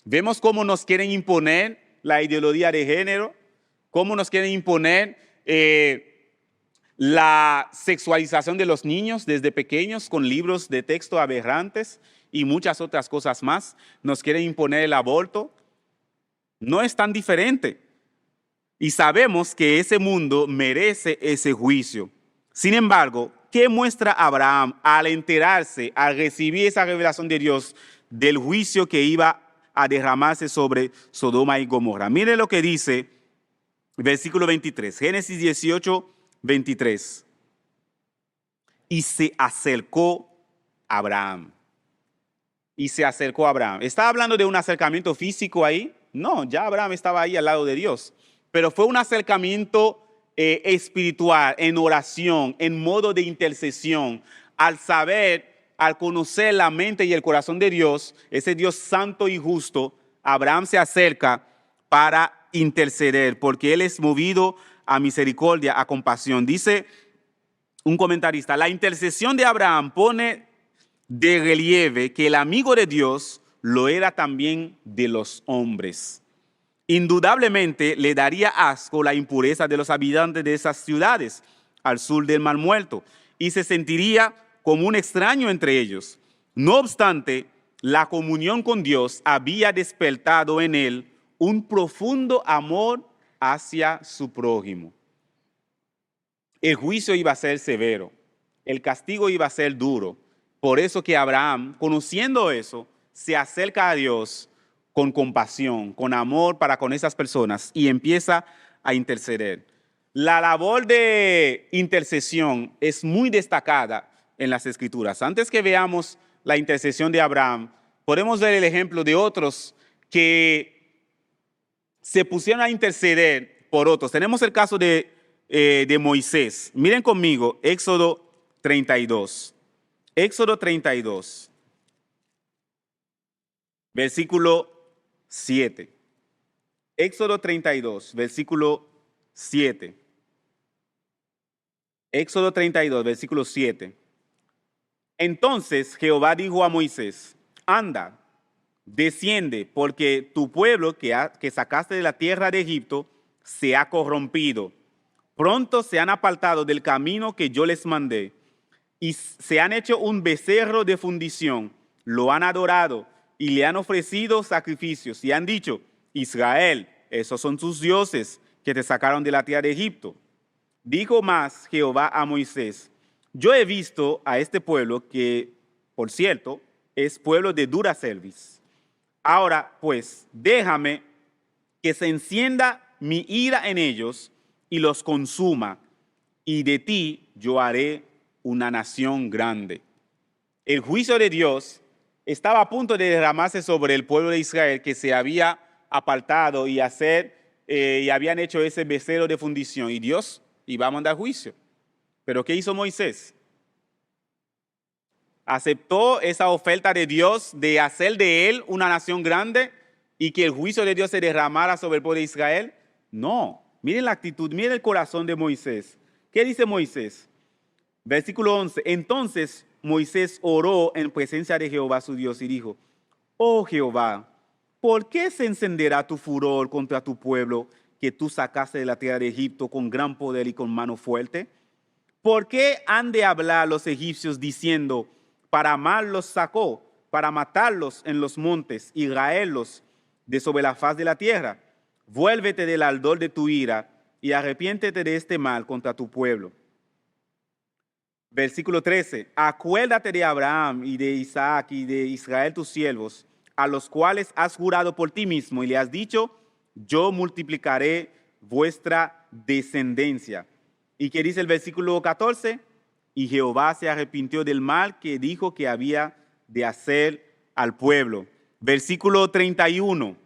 S1: Vemos cómo nos quieren imponer la ideología de género, cómo nos quieren imponer la sexualización de los niños desde pequeños con libros de texto aberrantes y muchas otras cosas más. Nos quieren imponer el aborto. No es tan diferente. Y sabemos que ese mundo merece ese juicio. Sin embargo, ¿qué muestra Abraham al enterarse, al recibir esa revelación de Dios del juicio que iba a derramarse sobre Sodoma y Gomorra? Mire lo que dice versículo 23, Génesis 18, 23. Y se acercó Abraham. Y se acercó a Abraham. ¿Está hablando de un acercamiento físico ahí? No, ya Abraham estaba ahí al lado de Dios. Pero fue un acercamiento espiritual, en oración, en modo de intercesión, al saber, al conocer la mente y el corazón de Dios, ese Dios santo y justo. Abraham se acerca para interceder, porque él es movido a misericordia, a compasión. Dice un comentarista, la intercesión de Abraham pone de relieve que el amigo de Dios lo era también de los hombres. Indudablemente le daría asco la impureza de los habitantes de esas ciudades al sur del Mar Muerto y se sentiría como un extraño entre ellos. No obstante, la comunión con Dios había despertado en él un profundo amor hacia su prójimo. El juicio iba a ser severo, el castigo iba a ser duro. Por eso que Abraham, conociendo eso, se acerca a Dios con compasión, con amor para con esas personas y empieza a interceder. La labor de intercesión es muy destacada en las Escrituras. Antes que veamos la intercesión de Abraham, podemos ver el ejemplo de otros que se pusieron a interceder por otros. Tenemos el caso de Moisés. Miren conmigo, Éxodo 32. Éxodo 32, versículo 7. Éxodo 32, versículo 7. Éxodo 32, versículo 7. Entonces Jehová dijo a Moisés, anda, desciende, porque tu pueblo que sacaste de la tierra de Egipto se ha corrompido. Pronto se han apartado del camino que yo les mandé y se han hecho un becerro de fundición, lo han adorado y le han ofrecido sacrificios y han dicho, Israel, esos son tus dioses que te sacaron de la tierra de Egipto. Dijo más Jehová a Moisés, yo he visto a este pueblo que, por cierto, es pueblo de dura cerviz. Ahora, pues, déjame que se encienda mi ira en ellos y los consuma, y de ti yo haré una nación grande. El juicio de Dios estaba a punto de derramarse sobre el pueblo de Israel que se había apartado y habían hecho ese becerro de fundición, y Dios iba a mandar juicio. Pero ¿qué hizo Moisés? ¿Aceptó esa oferta de Dios de hacer de él una nación grande y que el juicio de Dios se derramara sobre el pueblo de Israel? No. Miren la actitud, miren el corazón de Moisés. ¿Qué dice Moisés? Versículo 11. Entonces Moisés oró en presencia de Jehová su Dios y dijo: oh Jehová, ¿por qué se encenderá tu furor contra tu pueblo que tú sacaste de la tierra de Egipto con gran poder y con mano fuerte? ¿Por qué han de hablar los egipcios diciendo: para mal los sacó, para matarlos en los montes y raerlos de sobre la faz de la tierra? Vuélvete del ardor de tu ira y arrepiéntete de este mal contra tu pueblo. Versículo 13. Acuérdate de Abraham y de Isaac y de Israel tus siervos, a los cuales has jurado por ti mismo y le has dicho: yo multiplicaré vuestra descendencia. ¿Y qué dice el versículo 14? Y Jehová se arrepintió del mal que dijo que había de hacer al pueblo. Versículo 31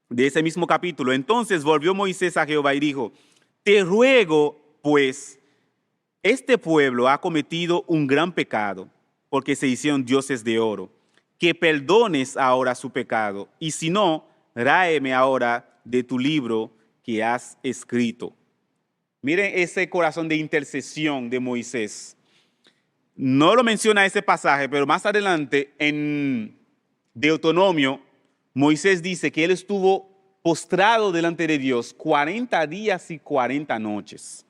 S1: de ese mismo capítulo. Entonces volvió Moisés a Jehová y dijo: te ruego, pues, este pueblo ha cometido un gran pecado, porque se hicieron dioses de oro, que perdones ahora su pecado, y si no, ráeme ahora de tu libro que has escrito. Miren ese corazón de intercesión de Moisés. No lo menciona ese pasaje, pero más adelante en Deuteronomio, Moisés dice que él estuvo postrado delante de Dios 40 días y 40 noches,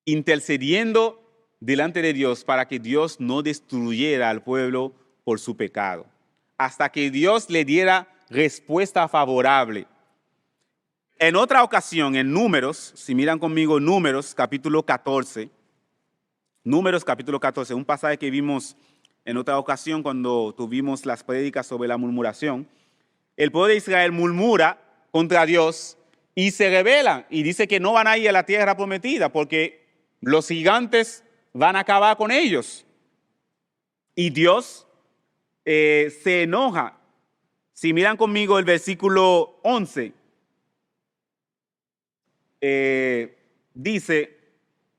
S1: intercediendo delante de Dios para que Dios no destruyera al pueblo por su pecado, hasta que Dios le diera respuesta favorable. En otra ocasión, en Números, si miran conmigo Números capítulo 14, Números capítulo 14, un pasaje que vimos en otra ocasión cuando tuvimos las prédicas sobre la murmuración. El pueblo de Israel murmura contra Dios y se rebelan y dice que no van a ir a la tierra prometida porque los gigantes van a acabar con ellos. Y Dios se enoja. Si miran conmigo el versículo 11, dice: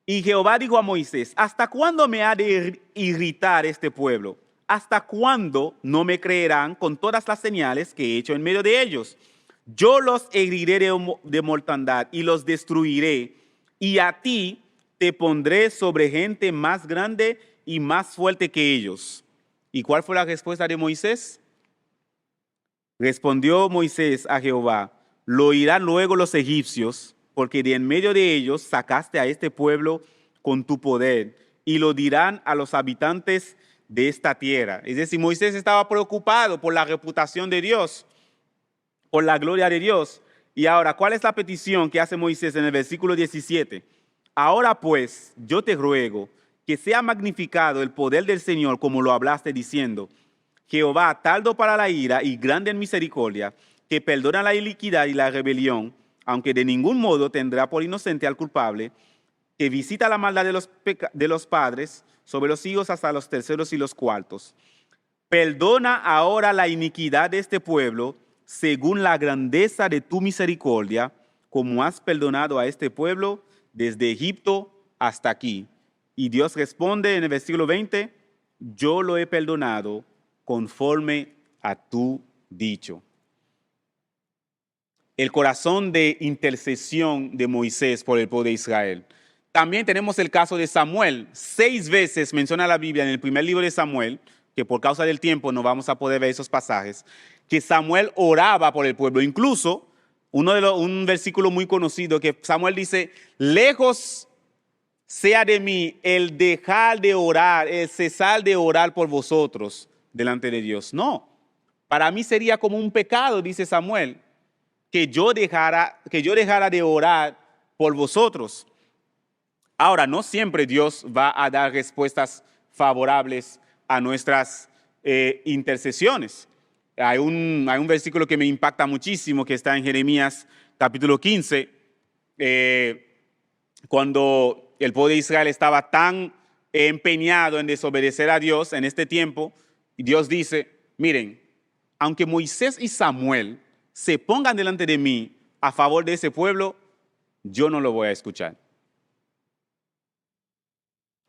S1: y Jehová dijo a Moisés: ¿hasta cuándo me ha de irritar este pueblo? ¿Hasta cuándo no me creerán con todas las señales que he hecho en medio de ellos? Yo los heriré de mortandad y los destruiré, y a ti te pondré sobre gente más grande y más fuerte que ellos. ¿Y cuál fue la respuesta de Moisés? Respondió Moisés a Jehová: lo oirán luego los egipcios, porque de en medio de ellos sacaste a este pueblo con tu poder, y lo dirán a los habitantes de esta tierra. Es decir, Moisés estaba preocupado por la reputación de Dios, por la gloria de Dios. Y ahora, ¿cuál es la petición que hace Moisés en el versículo 17? Ahora pues, yo te ruego que sea magnificado el poder del Señor como lo hablaste diciendo: Jehová, tardo para la ira y grande en misericordia, que perdona la iniquidad y la rebelión, aunque de ningún modo tendrá por inocente al culpable, que visita la maldad de los padres sobre los hijos hasta los terceros y los cuartos. Perdona ahora la iniquidad de este pueblo, según la grandeza de tu misericordia, como has perdonado a este pueblo desde Egipto hasta aquí. Y Dios responde en el versículo 20: yo lo he perdonado conforme a tu dicho. El corazón de intercesión de Moisés por el pueblo de Israel. También tenemos el caso de Samuel. 6 veces menciona la Biblia en el primer libro de Samuel, que por causa del tiempo no vamos a poder ver esos pasajes, que Samuel oraba por el pueblo. Incluso un versículo muy conocido que Samuel dice: lejos sea de mí el dejar de orar, el cesar de orar por vosotros delante de Dios. No, para mí sería como un pecado, dice Samuel, que yo dejara de orar por vosotros. Ahora, no siempre Dios va a dar respuestas favorables a nuestras intercesiones. Hay un versículo que me impacta muchísimo que está en Jeremías capítulo 15, cuando el pueblo de Israel estaba tan empeñado en desobedecer a Dios en este tiempo, Y Dios dice, miren, aunque Moisés y Samuel se pongan delante de mí a favor de ese pueblo, yo no lo voy a escuchar.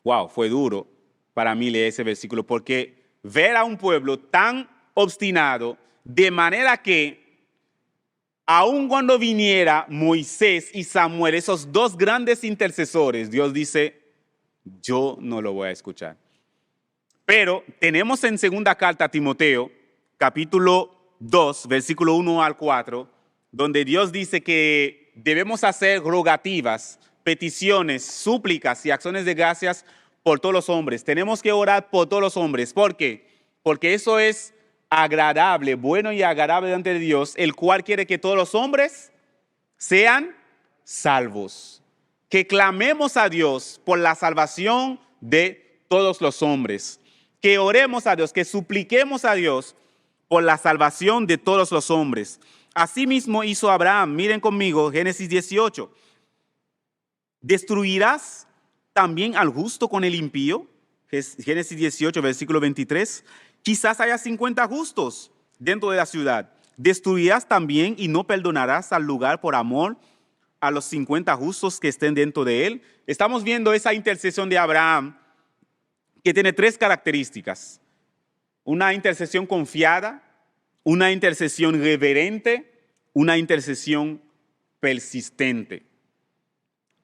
S1: Wow, fue duro para mí leer ese versículo, porque ver a un pueblo tan obstinado, de manera que aun cuando viniera Moisés y Samuel, esos dos grandes intercesores, Dios dice, yo no lo voy a escuchar. Pero tenemos en segunda carta a Timoteo, capítulo 2, versículo 1 al 4, donde Dios dice que debemos hacer rogativas, peticiones, súplicas y acciones de gracias por todos los hombres. Tenemos que orar por todos los hombres. ¿Por qué? Porque eso es agradable, bueno y agradable delante de Dios, el cual quiere que todos los hombres sean salvos. Que clamemos a Dios por la salvación de todos los hombres. Que oremos a Dios, que supliquemos a Dios por la salvación de todos los hombres. Asimismo hizo Abraham. Miren conmigo, Génesis 18. ¿Destruirás también al justo con el impío? Génesis 18, versículo 23. Quizás haya 50 justos dentro de la ciudad. ¿Destruirás también y no perdonarás al lugar por amor a los 50 justos que estén dentro de él? Estamos viendo esa intercesión de Abraham que tiene tres características. Una intercesión confiada, una intercesión reverente, una intercesión persistente.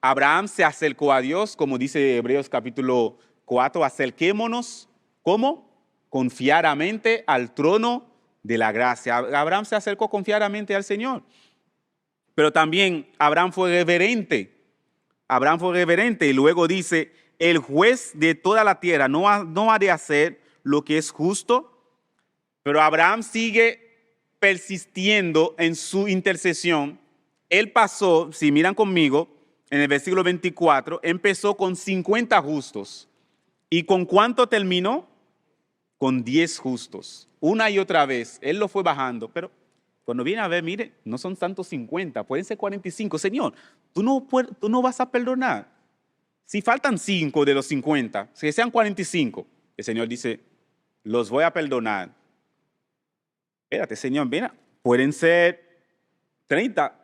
S1: Abraham se acercó a Dios, como dice Hebreos capítulo 4, acerquémonos, ¿cómo? Confiadamente al trono de la gracia. Abraham se acercó confiadamente al Señor. Pero también Abraham fue reverente. Abraham fue reverente y luego dice, el juez de toda la tierra no ha de hacer lo que es justo. Pero Abraham sigue persistiendo en su intercesión. Él pasó, si miran conmigo, en el versículo 24, empezó con 50 justos. ¿Y con cuánto terminó? Con 10 justos. Una y otra vez, él lo fue bajando, pero cuando viene a ver, mire, no son tantos 50, pueden ser 45. Señor, tú no vas a perdonar. Si faltan 5 de los 50, si sean 45, el Señor dice, los voy a perdonar. Espérate, Señor, mira, pueden ser 30.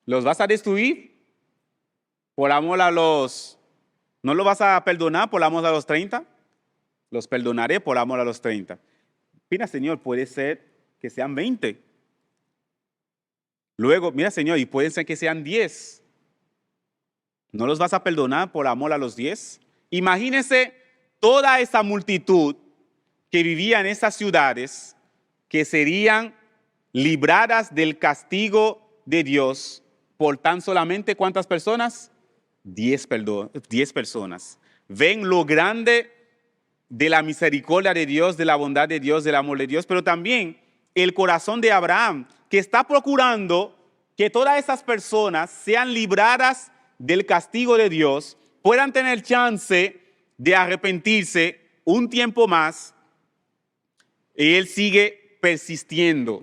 S1: ¿Los vas a destruir por amor a los... ¿No lo vas a perdonar por amor a los 30? Los perdonaré por amor a los 30. Mira, Señor, puede ser que sean 20. Luego, mira, Señor, y pueden ser que sean 10. ¿No los vas a perdonar por amor a los 10? Imagínense toda esa multitud que vivía en esas ciudades que serían libradas del castigo de Dios por tan solamente ¿cuántas personas? 10 personas. Ven lo grande de la misericordia de Dios, de la bondad de Dios, del amor de Dios, pero también el corazón de Abraham, que está procurando que todas esas personas sean libradas del castigo de Dios, puedan tener chance de arrepentirse un tiempo más, y él sigue persistiendo,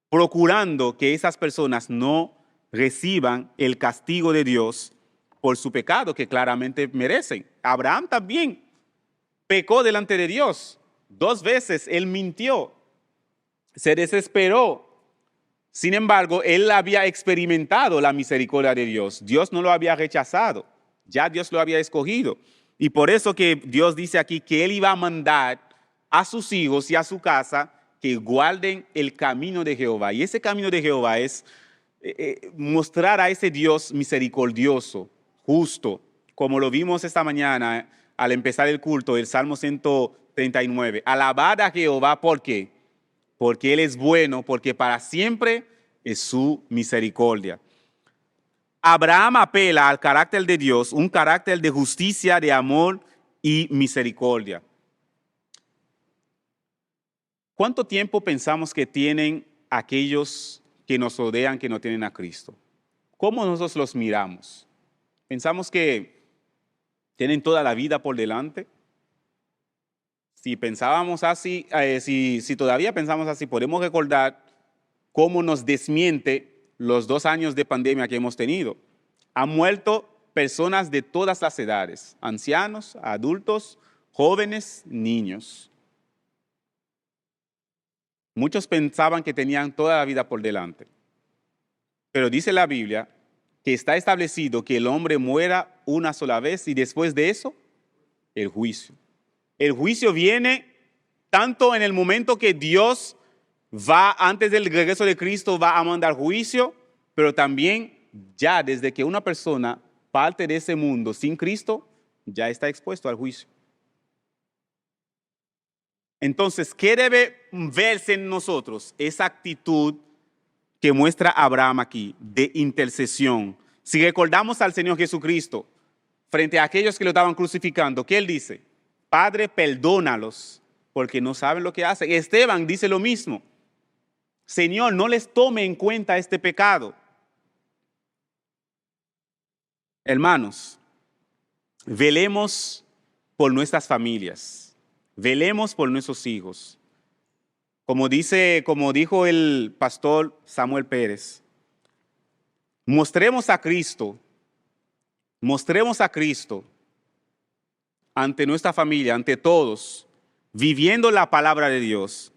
S1: procurando que esas personas no reciban el castigo de Dios por su pecado que claramente merecen. Abraham también pecó delante de Dios. 2 veces él mintió, se desesperó. Sin embargo, él había experimentado la misericordia de Dios. Dios no lo había rechazado, ya Dios lo había escogido. Y por eso que Dios dice aquí que él iba a mandar a sus hijos y a su casa que guarden el camino de Jehová. Y ese camino de Jehová es mostrar a ese Dios misericordioso, justo, como lo vimos esta mañana al empezar el culto del Salmo 139. Alabar a Jehová, ¿por qué? Porque Él es bueno, porque para siempre es su misericordia. Abraham apela al carácter de Dios, un carácter de justicia, de amor y misericordia. ¿Cuánto tiempo pensamos que tienen aquellos que nos rodean que no tienen a Cristo? ¿Cómo nosotros los miramos? ¿Pensamos que tienen toda la vida por delante? Si pensábamos así, si todavía pensamos así, podemos recordar cómo nos desmiente los 2 años de pandemia que hemos tenido. Han muerto personas de todas las edades, ancianos, adultos, jóvenes, niños. Muchos pensaban que tenían toda la vida por delante. Pero dice la Biblia que está establecido que el hombre muera una sola vez y después de eso, el juicio. El juicio viene tanto en el momento que Dios va, antes del regreso de Cristo, va a mandar juicio, pero también ya desde que una persona parte de ese mundo sin Cristo, ya está expuesto al juicio. Entonces, ¿qué debe verse en nosotros? Esa actitud que muestra Abraham aquí, de intercesión. Si recordamos al Señor Jesucristo, frente a aquellos que lo estaban crucificando, ¿qué Él dice? Padre, perdónalos, porque no saben lo que hacen. Esteban dice lo mismo. Señor, no les tome en cuenta este pecado. Hermanos, velemos por nuestras familias, velemos por nuestros hijos. Como dijo el pastor Samuel Pérez, mostremos a Cristo ante nuestra familia, ante todos, viviendo la palabra de Dios.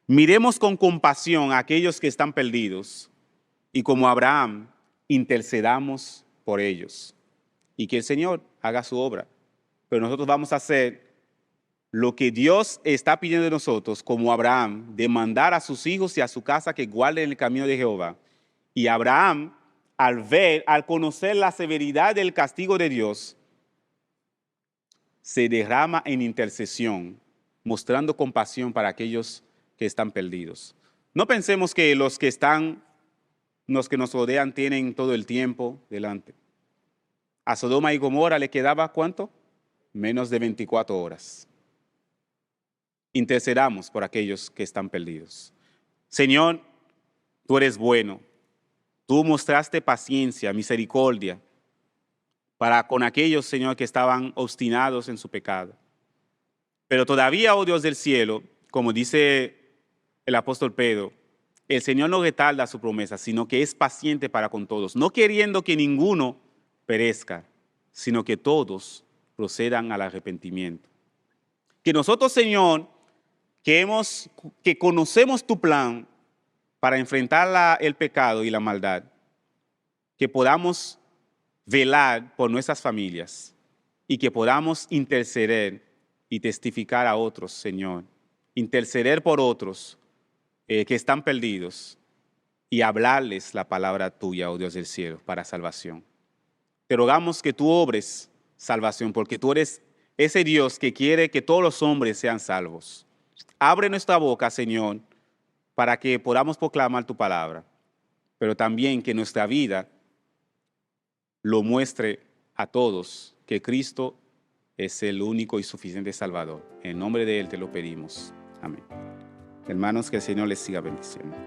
S1: Miremos con compasión a aquellos que están perdidos y como Abraham, intercedamos por ellos. Y que el Señor haga su obra. Pero nosotros vamos a hacer lo que Dios está pidiendo de nosotros, como Abraham, de mandar a sus hijos y a su casa que guarden el camino de Jehová. Y Abraham, al conocer la severidad del castigo de Dios, se derrama en intercesión, mostrando compasión para aquellos que están perdidos. No pensemos que los que nos rodean tienen todo el tiempo delante. A Sodoma y Gomorra le quedaba ¿cuánto? Menos de 24 horas. Intercedamos por aquellos que están perdidos. Señor, tú eres bueno. Tú mostraste paciencia, misericordia para con aquellos, Señor, que estaban obstinados en su pecado. Pero todavía, oh Dios del cielo, como dice el apóstol Pedro, el Señor no retarda su promesa, sino que es paciente para con todos, no queriendo que ninguno perezca, sino que todos procedan al arrepentimiento. Que nosotros, Señor, que conocemos tu plan para enfrentar el pecado y la maldad, que podamos velar por nuestras familias y que podamos interceder y testificar a otros, Señor, interceder por otros que están perdidos y hablarles la palabra tuya, oh Dios del cielo, para salvación. Te rogamos que tú obres salvación, porque tú eres ese Dios que quiere que todos los hombres sean salvos. Abre nuestra boca, Señor, para que podamos proclamar tu palabra, pero también que nuestra vida lo muestre a todos que Cristo es el único y suficiente Salvador. En nombre de Él te lo pedimos. Amén. Hermanos, que el Señor les siga bendiciendo.